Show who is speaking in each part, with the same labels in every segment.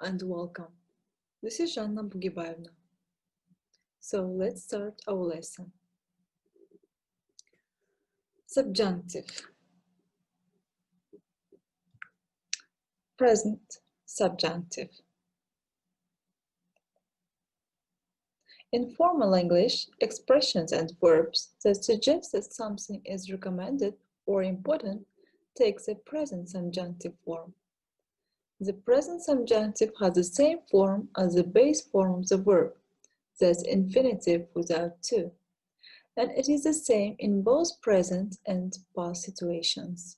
Speaker 1: and welcome. This is Жанна Бугибаевна. So let's start our lesson. Subjunctive. Present subjunctive. In formal English, expressions and verbs that suggest that something is recommended or important takes a present subjunctive form. The present subjunctive has the same form as the base form of the verb, that's infinitive without to, and it is the same in both present and past situations.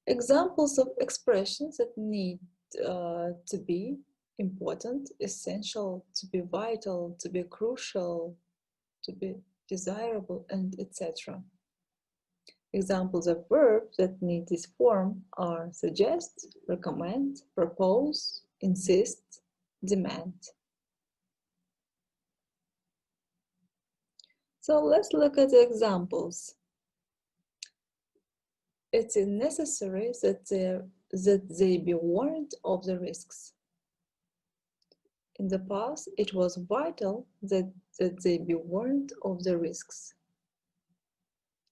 Speaker 1: Examples of expressions that need to be important, essential, to be vital, to be crucial, to be desirable, and etc. Examples of verbs that need this form are suggest, recommend, propose, insist, demand. So let's look at the examples. It is necessary that they be warned of the risks. In the past, it was vital that they be warned of the risks.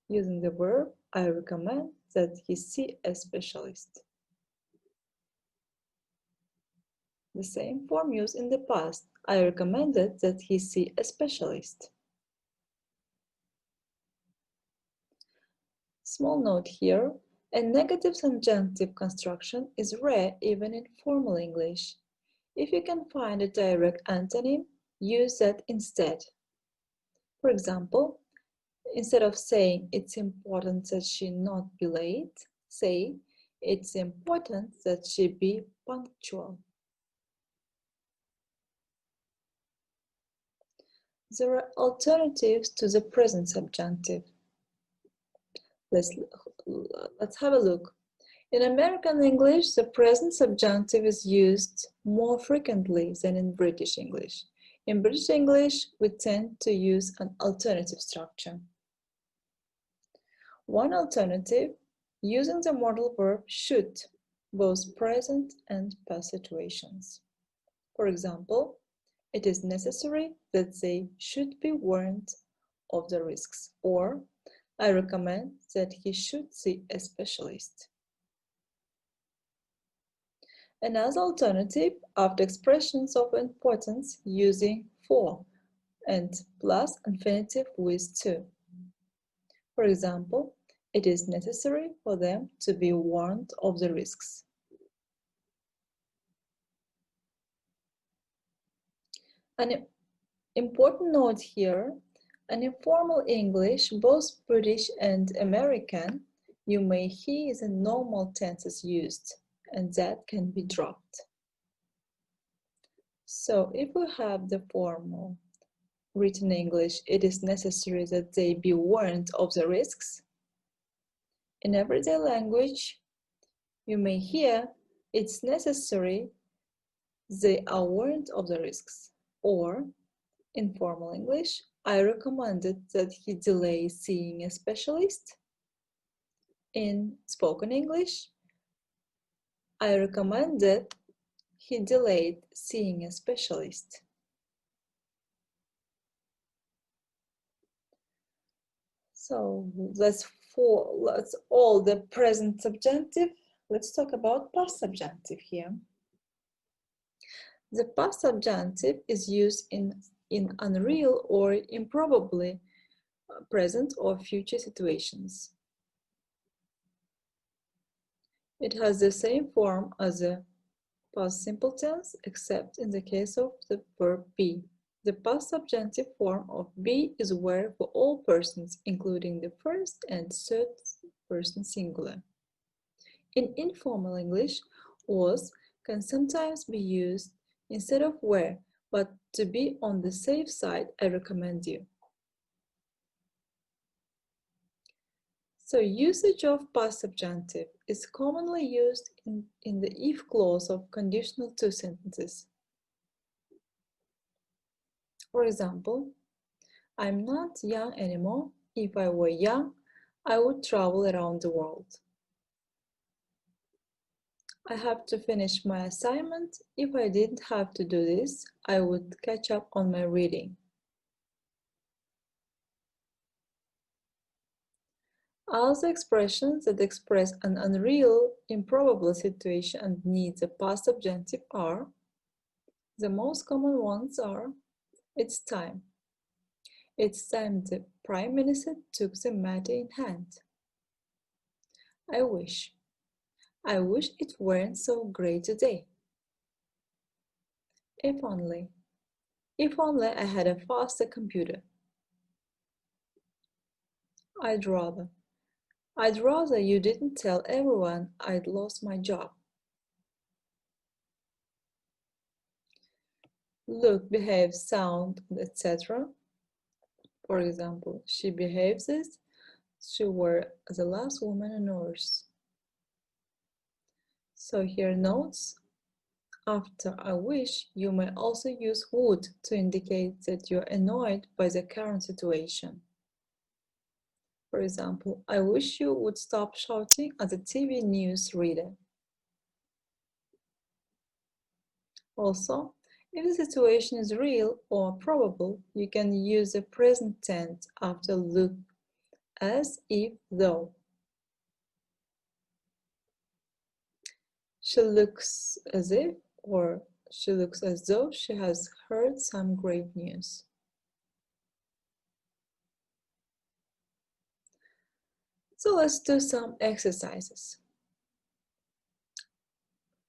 Speaker 1: Using the verb, I recommend that he see a specialist. The same form used in the past. I recommended that he see a specialist. Small note here, a negative subjunctive construction is rare even in formal English. If you can find a direct antonym, use that instead. For example, instead of saying it's important that she not be late, say it's important that she be punctual. There are alternatives to the present subjunctive. Let's have a look. In American English, the present subjunctive is used more frequently than in British English. In British English, we tend to use an alternative structure. One alternative, using the modal verb should, both present and past situations. For example, it is necessary that they should be warned of the risks, or I recommend that he should see a specialist. Another alternative, after expressions of importance, using for and plus infinitive with to. For example, it is necessary for them to be warned of the risks. An important note here, in informal English, both British and American, you may hear the normal tenses used, and that can be dropped. So if we have the formal written English, it is necessary that they be warned of the risks. In everyday language, you may hear it's necessary they are warned of the risks. Or in formal English, I recommended that he delay seeing a specialist. In spoken English, I recommended he delayed seeing a specialist. So that's all the present subjunctive. Let's talk about past subjunctive here. The past subjunctive is used in unreal or improbably present or future situations. It has the same form as the past simple tense, except in the case of the verb be. The past subjunctive form of be is where for all persons, including the first and third person singular. In informal English, was can sometimes be used instead of where, but to be on the safe side, I recommend you. So usage of past subjunctive is commonly used in the if clause of conditional to sentences. For example, I'm not young anymore. If I were young, I would travel around the world. I have to finish my assignment. If I didn't have to do this, I would catch up on my reading. Other expressions that express an unreal, improbable situation and needs a past subjunctive are, the most common ones are, it's time. It's time the Prime Minister took the matter in hand. I wish. I wish it weren't so great today. If only. If only I had a faster computer. I'd rather. I'd rather you didn't tell everyone I'd lost my job. Look, behave, sound, etc. For example, she behaves as she were the last woman on earth. So here notes, after I wish, you may also use would to indicate that you're annoyed by the current situation. For example, I wish you would stop shouting at the TV news reader. Also, if the situation is real or probable, you can use the present tense after look, as, if, though. She looks as if, or she looks as though she has heard some grave news. So let's do some exercises.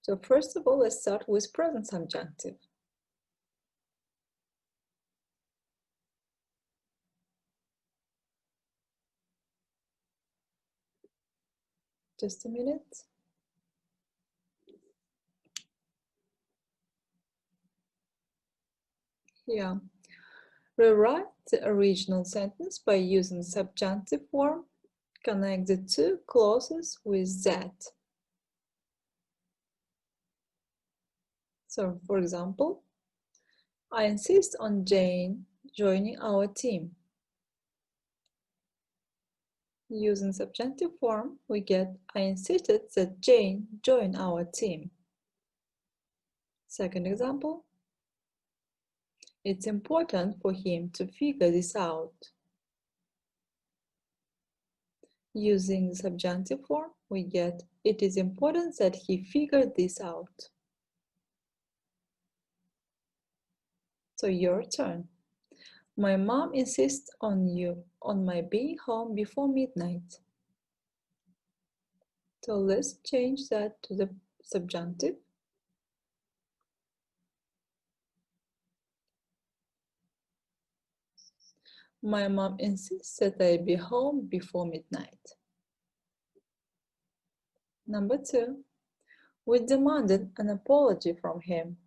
Speaker 1: So first of all, let's start with present subjunctive. Just a minute. Yeah. Rewrite the original sentence by using the subjunctive form. Connect the two clauses with that. So, for example, I insist on Jane joining our team. Using subjunctive form, we get I insisted that Jane join our team. Second example, it's important for him to figure this out. Using the subjunctive form, we get it is important that he figured this out. So your turn. My mom insists on my being home before midnight. So let's change that to the subjunctive. My mom insists that I be home before midnight. Number 2, we demanded an apology from him.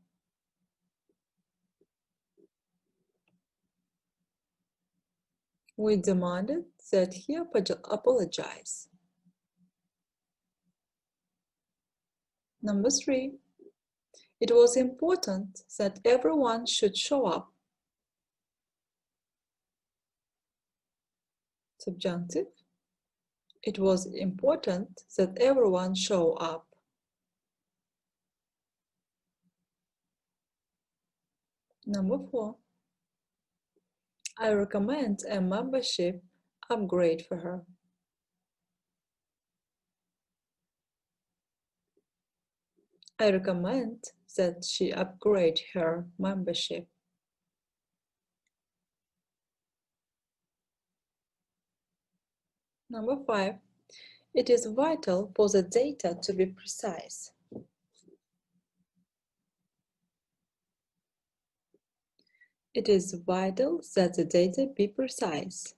Speaker 1: We demanded that he apologize. Number 3, it was important that everyone should show up. Subjunctive. It was important that everyone show up. Number 4, I recommend a membership upgrade for her. I recommend that she upgrade her membership. Number 5, it is vital for the data to be precise. It is vital that the data be precise.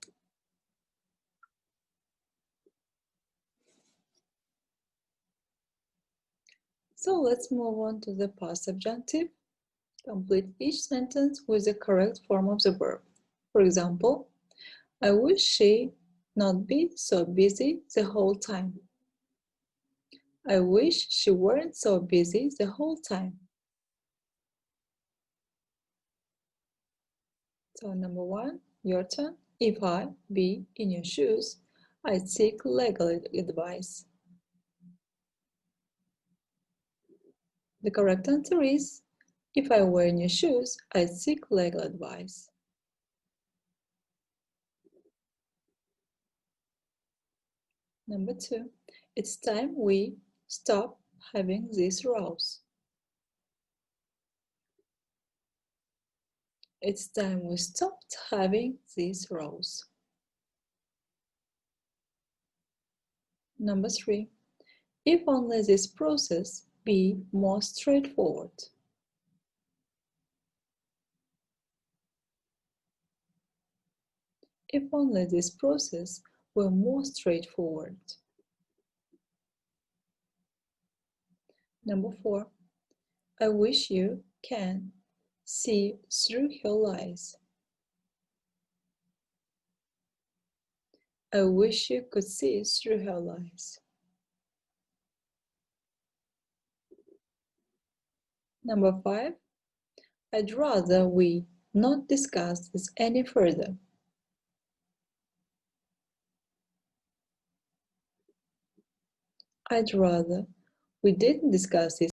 Speaker 1: So let's move on to the past subjunctive. Complete each sentence with the correct form of the verb. For example, I wish she not be so busy the whole time. I wish she weren't so busy the whole time. So number 1, your turn. If I be in your shoes, I'd seek legal advice. The correct answer is, if I were in your shoes, I'd seek legal advice. Number 2, it's time we stop having these rows. It's time we stopped having these rows. Number 3, if only this process be more straightforward. If only this process were more straightforward. Number 4, I wish you can see through her lies. I wish you could see through her lies. Number 5, I'd rather we not discuss this any further. I'd rather we didn't discuss this